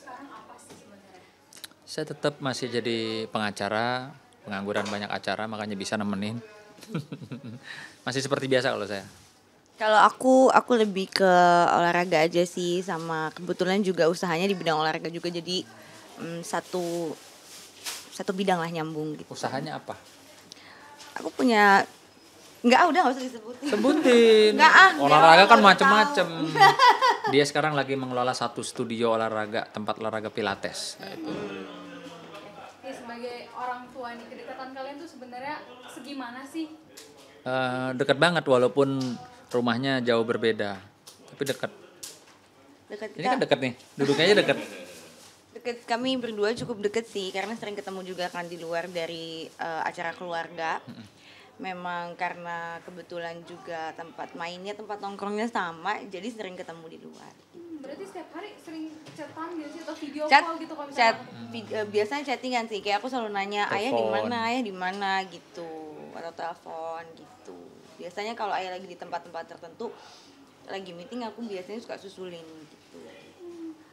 sekarang apa sih sebenarnya? Saya tetap masih jadi pengacara, pengangguran banyak acara makanya bisa nemenin. Masih seperti biasa kalau saya. Kalau aku lebih ke olahraga aja sih, sama kebetulan juga usahanya di bidang olahraga juga, jadi satu bidang lah, nyambung gitu. Usahanya apa? Aku punya udah nggak usah disebutin. Sebutin. Nggak, Olahraga kan nggak macem-macem. Dia sekarang lagi mengelola satu studio olahraga, tempat olahraga pilates. Ya, sebagai orang tua nih, kedekatan kalian tuh sebenarnya segimana sih? Dekat banget walaupun rumahnya jauh berbeda, tapi dekat. Dekat Ini kan dekat nih, duduknya aja dekat. Deket, kami berdua cukup deket sih, karena sering ketemu juga kan di luar dari acara keluarga. Memang karena kebetulan juga tempat mainnya, tempat nongkrongnya sama, jadi sering ketemu di luar. Berarti setiap hari sering chatan gitu sih, atau video Chat, call gitu kalau chat, misalnya? biasanya chattingan sih. Kayak aku selalu nanya, ayah Telepon. di mana gitu, atau telepon gitu. Biasanya kalau ayah lagi di tempat-tempat tertentu, lagi meeting, aku biasanya suka susulin gitu.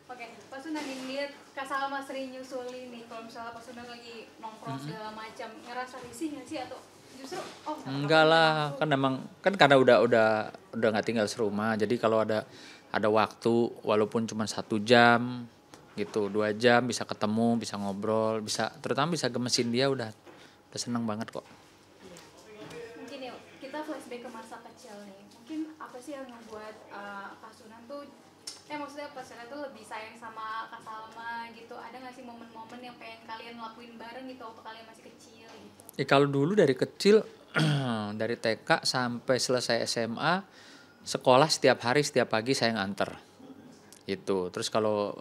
Oke, Pak Sunan lihat Kak Salma sering nyusulin nih, kalau misalnya Pak Sunan lagi nongkrong segala macam, ngerasa risih nggak sih, atau justru Enggak lah, kan emang kan karena udah nggak tinggal serumah, jadi kalau ada waktu walaupun cuma 1 jam gitu, 2 jam bisa ketemu, bisa ngobrol, bisa terutama bisa gemesin dia udah seneng banget kok. mungkin ya kita flashback ke masa kecil nih, mungkin apa sih yang membuat Kak Sunan tuh maksudnya Pak Sunan tuh lebih sayang sama Kak Salma gitu, ada nggak sih momen-momen yang pengen kalian lakuin bareng gitu waktu kalian masih kecil gitu? Kalau dulu dari kecil dari TK sampai selesai SMA, sekolah setiap hari setiap pagi saya nganter itu. Terus kalau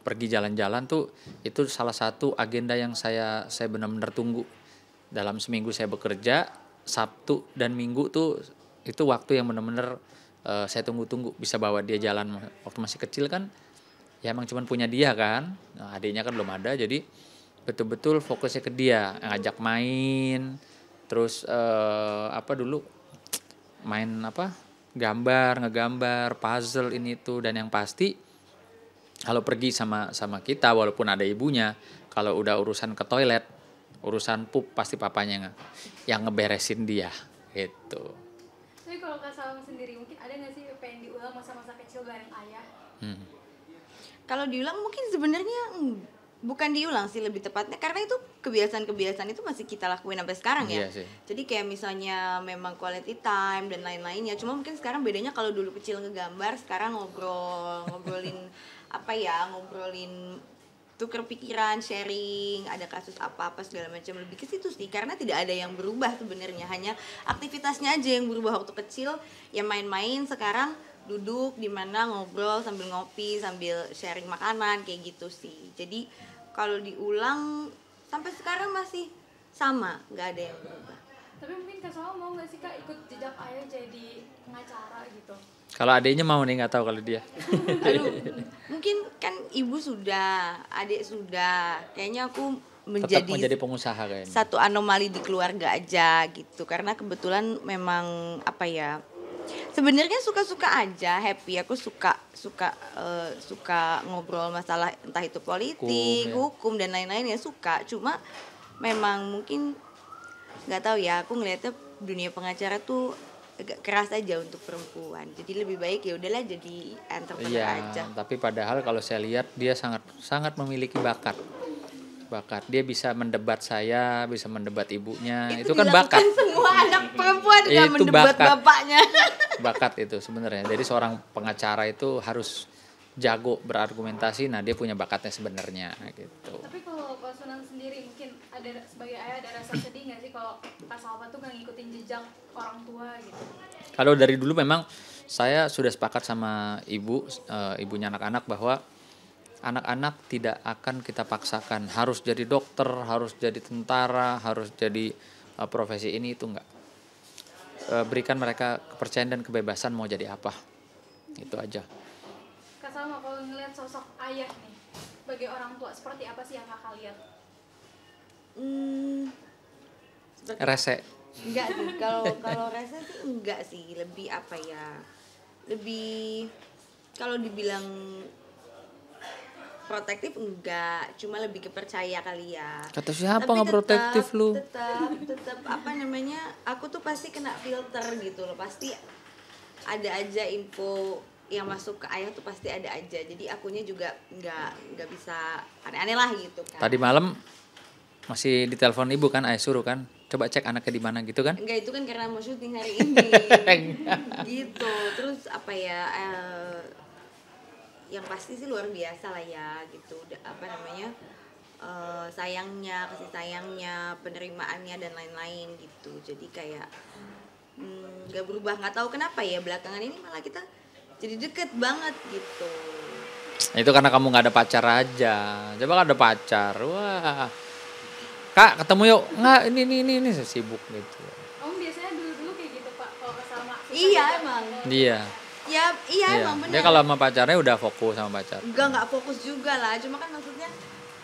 pergi jalan-jalan tuh itu salah satu agenda yang saya benar-benar tunggu. Dalam seminggu saya bekerja, Sabtu dan Minggu tuh itu waktu yang benar-benar saya tunggu-tunggu, bisa bawa dia jalan. Waktu masih kecil kan ya emang cuman punya dia kan, nah, adiknya kan belum ada, jadi betul-betul fokusnya ke dia, ngajak main, terus dulu main ngegambar, puzzle ini itu. Dan yang pasti kalau pergi sama kita walaupun ada ibunya, kalau udah urusan ke toilet, urusan pup, pasti papanya yang ngeberesin dia gitu. Tapi kalau Kak Salma sendiri mungkin ada nggak sih pengen diulang masa-masa kecil bareng ayah? Kalau diulang mungkin sebenarnya bukan diulang sih, lebih tepatnya karena itu kebiasaan-kebiasaan itu masih kita lakuin sampai sekarang ya. Iya sih. Jadi kayak misalnya memang quality time dan lain-lainnya. Cuma mungkin sekarang bedanya kalau dulu kecil ngegambar, sekarang ngobrolin tuker pikiran, sharing, ada kasus apa-apa segala macam, lebih ke situ sih. Karena tidak ada yang berubah sebenarnya, hanya aktivitasnya aja yang berubah. Waktu kecil ya main-main, sekarang duduk di mana ngobrol sambil ngopi, sambil sharing makanan kayak gitu sih. Jadi kalau diulang sampai sekarang masih sama, nggak ada yang berubah. Tapi mungkin Kak Salma mau nggak sih Kak ikut jejak ayah jadi pengacara gitu? Kalau adiknya mau nih, nggak tahu kalau dia. Aduh, mungkin kan ibu sudah, adik sudah. Kayaknya aku Tetap mau jadi pengusaha kayaknya. satu anomali di keluarga aja gitu. Karena kebetulan memang sebenarnya suka-suka aja, happy. Aku suka ngobrol masalah entah itu politik, hukum dan lain-lain ya suka. Cuma memang mungkin nggak tahu ya, aku ngelihatnya dunia pengacara tuh agak keras aja untuk perempuan. Jadi lebih baik ya udahlah jadi entrepreneur aja. Tapi padahal kalau saya lihat dia sangat memiliki bakat. Dia bisa mendebat saya, bisa mendebat ibunya. Itu kan bakat. Semua anak perempuan kan Itu mendebat bakat. bapaknya. Bakat itu sebenarnya. Jadi seorang pengacara itu harus jago berargumentasi. Nah, dia punya bakatnya sebenarnya gitu. Tapi kalau Pak Sunan sendiri mungkin ada sebagai ayah ada rasa sedih nggak sih kalau Kak Salma tuh nggak ngikutin jejak orang tua gitu? Kalau dari dulu memang saya sudah sepakat sama ibunya anak-anak bahwa anak-anak tidak akan kita paksakan harus jadi dokter, harus jadi tentara, harus jadi profesi ini itu enggak. Berikan mereka kepercayaan dan kebebasan mau jadi apa. Itu aja. Kak Salma kalau ngeliat sosok ayah nih sebagai orang tua seperti apa sih yang Kakak lihat? Rese. Enggak sih, kalau rese sih enggak sih, lebih apa ya? Lebih kalau dibilang protektif enggak, cuma lebih ke percaya kali ya. Kata siapa Tapi nggak protektif lu? tetap apa namanya, aku tuh pasti kena filter gitu loh, pasti ada aja info yang masuk ke ayah tuh pasti ada aja, jadi akunya juga nggak bisa aneh-aneh lah gitu kan. Tadi malam masih ditelepon ibu kan, ayah suruh kan, coba cek anaknya di mana gitu kan? Enggak, itu kan karena mau syuting hari ini gitu. Terus apa ya, yang pasti sih luar biasa lah ya gitu. Apa namanya, sayangnya, kasih sayangnya, penerimaannya dan lain-lain gitu. Jadi kayak nggak berubah, nggak tahu kenapa ya belakangan ini malah kita jadi deket banget gitu. Itu karena kamu nggak ada pacar aja. Coba kan ada pacar, wah. Kak ketemu yuk, nggak ini sibuk gitu. Oh biasanya dulu kayak gitu Pak kalau sama Iya emang. Iya. Ya iya Iya. emang benar. Dia kalau sama pacarnya udah fokus sama pacar. Nggak fokus juga lah, cuma kan maksudnya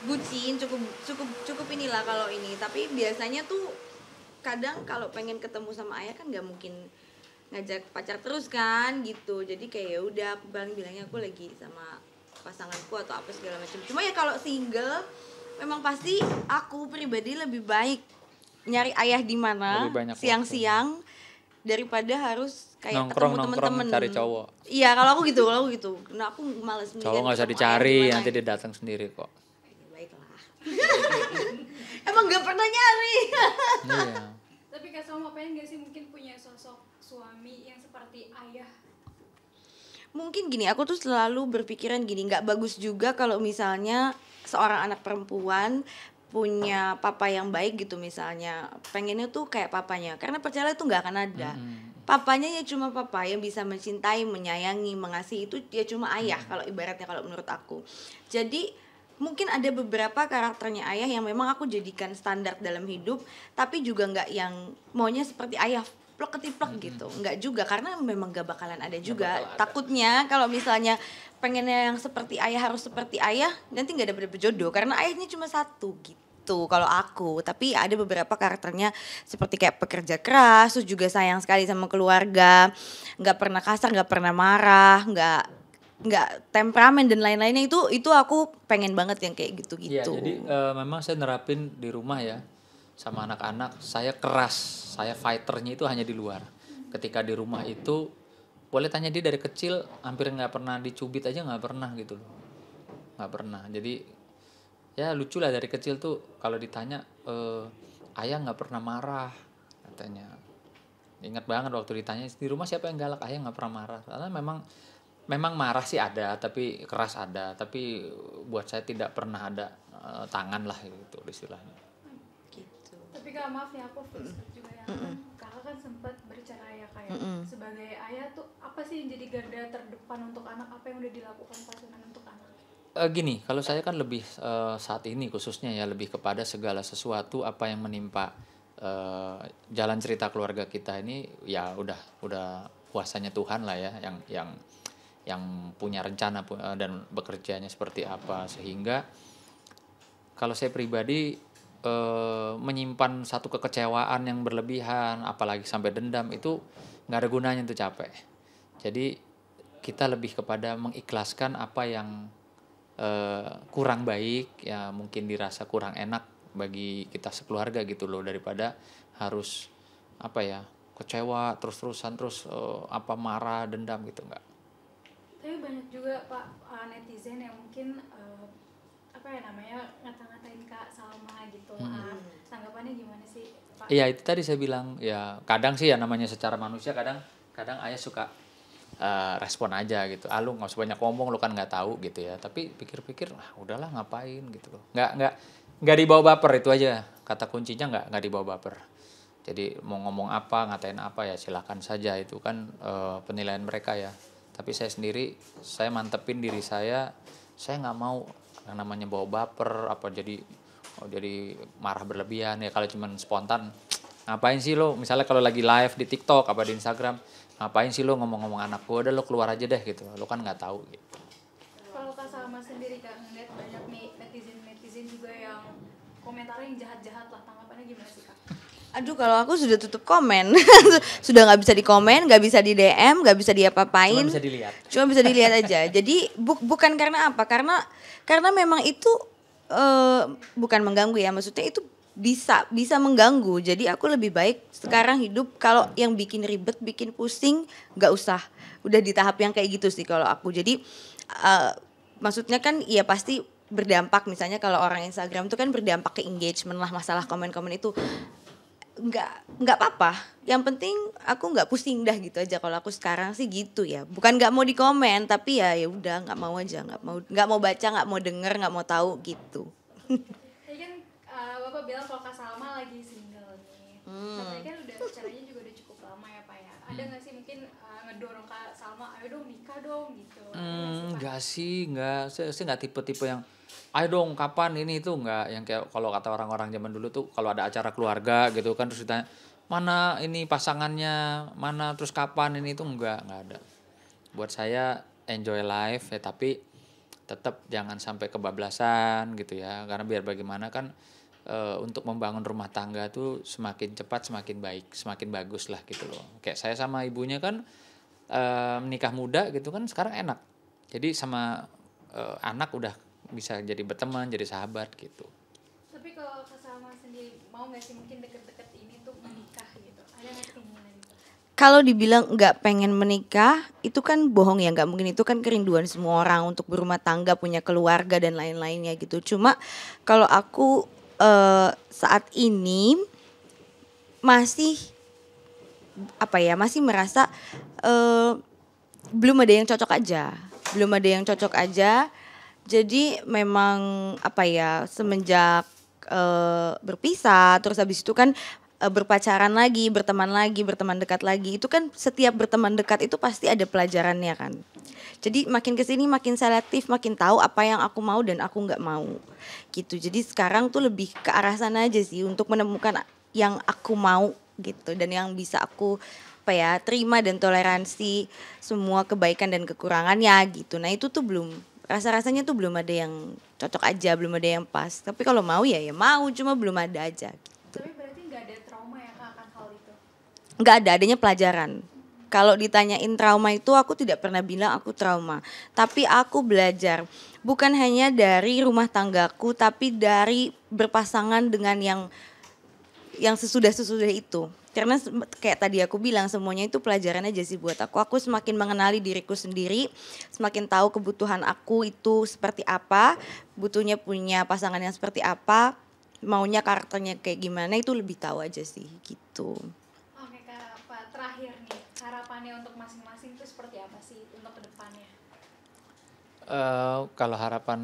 bucin cukup inilah kalau ini. Tapi biasanya tuh kadang kalau pengen ketemu sama ayah kan nggak mungkin ngajak pacar terus kan gitu. Jadi kayak ya udah aku paling bilangnya aku lagi sama pasanganku atau apa segala macam. Cuma ya kalau single memang pasti aku pribadi lebih baik nyari ayah di mana siang-siang daripada harus kayak nongkrong ketemu temen-temen cari cowok. Iya kalau aku gitu. Nah aku males Cowok nggak usah dicari, nanti dia datang sendiri kok. Baiklah. Emang nggak pernah nyari. Iya. Tapi Kak Salma pengen gak sih mungkin punya sosok suami yang seperti ayah? Mungkin gini, aku tuh selalu berpikiran gini, nggak bagus juga kalau misalnya seorang anak perempuan punya papa yang baik gitu misalnya, pengennya tuh kayak papanya, karena percaya itu nggak akan ada. Papanya ya cuma papa yang bisa mencintai, menyayangi, mengasihi, itu ya cuma ayah kalau ibaratnya, kalau menurut aku. Jadi mungkin ada beberapa karakternya ayah yang memang aku jadikan standar dalam hidup, tapi juga nggak yang maunya seperti ayah plek ketiplek gitu, nggak juga, karena memang gak bakalan ada juga. Takutnya kalau misalnya pengennya yang seperti ayah harus seperti ayah, nanti nggak dapet jodoh karena ayahnya cuma satu gitu kalau aku. Tapi ada beberapa karakternya seperti kayak pekerja keras, terus juga sayang sekali sama keluarga, nggak pernah kasar, nggak pernah marah, nggak temperamen dan lain-lainnya. Itu aku pengen banget yang kayak gitu-gitu. Iya, jadi memang saya nerapin di rumah ya sama anak-anak. Saya keras, saya fighternya itu hanya di luar. Ketika di rumah itu boleh tanya dia dari kecil hampir nggak pernah dicubit aja, nggak pernah gitu loh, nggak pernah. Jadi ya lucu lah dari kecil tuh kalau ditanya ayah nggak pernah marah katanya. Ingat banget waktu ditanya di rumah siapa yang galak, ayah nggak pernah marah. Karena memang marah sih ada, tapi keras ada, tapi buat saya tidak pernah ada tangan lah gitu istilahnya. Gitu. Tapi Kak maaf ya aku flashback juga ya. Kakak kan sempat bercerai ya kayak sebagai ayah tuh apa sih yang jadi garda terdepan untuk anak, apa yang udah dilakukan Pak Sunan untuk anak? Gini, kalau saya kan lebih saat ini khususnya ya lebih kepada segala sesuatu apa yang menimpa jalan cerita keluarga kita ini ya udah kuasanya Tuhan lah ya yang punya rencana dan bekerjanya seperti apa, sehingga kalau saya pribadi menyimpan satu kekecewaan yang berlebihan apalagi sampai dendam itu nggak ada gunanya, itu capek. Jadi kita lebih kepada mengikhlaskan apa yang kurang baik ya, mungkin dirasa kurang enak bagi kita sekeluarga gitu loh, daripada harus apa ya kecewa terus-terusan apa marah dendam gitu, enggak. Tapi banyak juga Pak netizen yang mungkin apa ya namanya ngata-ngatain Kak Salma gitu. Tanggapannya gimana sih Pak? Iya, itu tadi saya bilang ya, kadang sih ya namanya secara manusia, kadang ayah suka respon aja gitu, lu nggak usah banyak ngomong, lu kan nggak tahu gitu ya. Tapi pikir-pikir udahlah ngapain gitu loh, nggak dibawa baper, itu aja kata kuncinya, nggak dibawa baper. Jadi mau ngomong apa, ngatain apa ya silakan saja, itu kan penilaian mereka ya. Tapi saya sendiri, saya mantepin diri saya nggak mau yang namanya bawa baper apa jadi marah berlebihan ya. Kalau cuman spontan, ngapain sih lo misalnya kalau lagi live di TikTok apa di Instagram, ngapain sih lo ngomong-ngomong anak gue, udah lo keluar aja deh gitu, lo kan nggak tahu gitu. Kalau Kak Salma sendiri Kak ngeliat banyak nih netizen juga yang komentarnya yang jahat-jahat lah, tanggapannya gimana sih Kak? Aduh, kalau aku sudah tutup komen. Sudah nggak bisa di komen, nggak bisa di DM, nggak bisa diapa-apain. Cuma bisa dilihat. Cuma bisa dilihat aja. Jadi bukan karena apa? Karena memang itu bukan mengganggu ya. Maksudnya itu bisa mengganggu. Jadi aku lebih baik sekarang hidup kalau yang bikin ribet, bikin pusing, nggak usah. Udah di tahap yang kayak gitu sih kalau aku. Jadi maksudnya kan ya pasti berdampak, misalnya kalau orang Instagram itu kan berdampak ke engagement lah, masalah komen-komen itu nggak apa-apa, yang penting aku nggak pusing dah gitu aja. Kalau aku sekarang sih gitu ya, bukan nggak mau di komen, tapi ya udah nggak mau aja, nggak mau baca, nggak mau denger, nggak mau tahu gitu. Tadi kan Bapak bilang kalau Kak Salma lagi single nih. Tapi kan udah caranya juga udah cukup lama ya Pak ya. Ada nggak sih mungkin ngedorong Kak Salma, ayo dong nikah dong gitu? Enggak sih, enggak. Saya nggak tipe-tipe yang ayo dong kapan ini itu, enggak. Yang kayak kalau kata orang-orang zaman dulu tuh kalau ada acara keluarga gitu kan terus ditanya mana ini pasangannya, mana terus kapan ini itu, enggak ada. Buat saya enjoy life ya, tapi tetap jangan sampai kebablasan gitu ya. Karena biar bagaimana kan untuk membangun rumah tangga tuh semakin cepat semakin baik, semakin bagus lah gitu loh. Kayak saya sama ibunya kan menikah muda gitu kan sekarang enak. Jadi sama anak udah bisa jadi berteman, jadi sahabat gitu. Tapi kalau Kak Salma sendiri mau nggak sih mungkin deket-deket ini tuh menikah gitu? Ada nggak keinginan itu? Kalau dibilang nggak pengen menikah, itu kan bohong ya, nggak mungkin. Itu kan kerinduan semua orang untuk berumah tangga, punya keluarga dan lain-lainnya gitu. Cuma kalau aku saat ini masih masih merasa belum ada yang cocok aja. Jadi memang semenjak berpisah, terus habis itu kan berpacaran lagi, berteman dekat lagi. Itu kan setiap berteman dekat itu pasti ada pelajarannya kan. Jadi makin kesini makin selektif, makin tahu apa yang aku mau dan aku nggak mau gitu. Jadi sekarang tuh lebih ke arah sana aja sih, untuk menemukan yang aku mau gitu, dan yang bisa aku terima dan toleransi semua kebaikan dan kekurangannya gitu. Nah itu tuh rasanya tuh belum ada yang cocok aja, belum ada yang pas. Tapi kalau mau ya mau, cuma belum ada aja gitu. Tapi berarti nggak ada trauma ya Kak akan hal itu? Nggak ada, adanya pelajaran. Kalau ditanyain trauma itu, aku tidak pernah bilang aku trauma. Tapi aku belajar, bukan hanya dari rumah tanggaku, tapi dari berpasangan dengan yang sesudah itu. Karena kayak tadi aku bilang, semuanya itu pelajaran aja sih buat aku. Aku semakin mengenali diriku sendiri, semakin tahu kebutuhan aku itu seperti apa, butuhnya punya pasangan yang seperti apa, maunya karakternya kayak gimana, itu lebih tahu aja sih gitu. Oke Kak, Pak, terakhir nih, harapannya untuk masing-masing itu seperti apa sih untuk kedepannya? Kalau harapan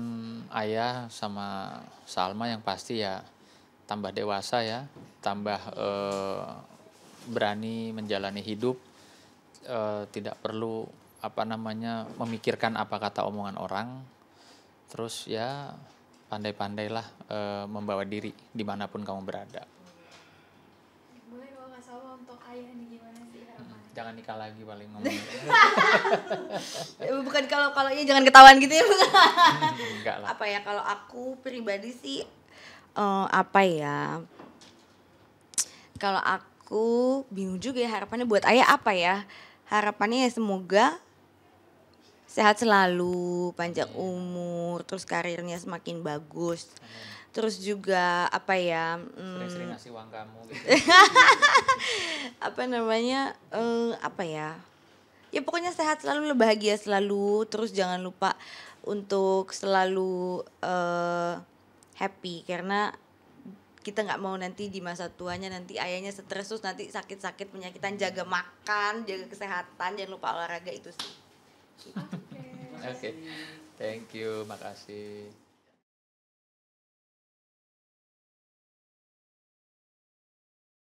ayah sama Salma yang pasti ya tambah dewasa ya, tambah berani menjalani hidup, tidak perlu memikirkan apa kata omongan orang. Terus ya pandai-pandailah membawa diri dimanapun kamu berada. Boleh kalau Kak Salma untuk ayah nih gimana sih harapannya? Jangan nikah lagi paling ngomong. Bukan kalau jangan ketahuan gitu ya. Enggak lah. Kalau aku pribadi sih kalau aku bingung juga ya harapannya buat ayah harapannya ya semoga sehat selalu, panjang umur, terus karirnya semakin bagus. Terus juga Sering-sering ngasih uang kamu gitu. Ya pokoknya sehat selalu, bahagia selalu. Terus jangan lupa untuk selalu happy, karena kita nggak mau nanti di masa tuanya nanti ayahnya stres, terus nanti sakit-sakit penyakitan. Jaga makan, jaga kesehatan, jangan lupa olahraga, itu sih. Oke. Thank you, makasih.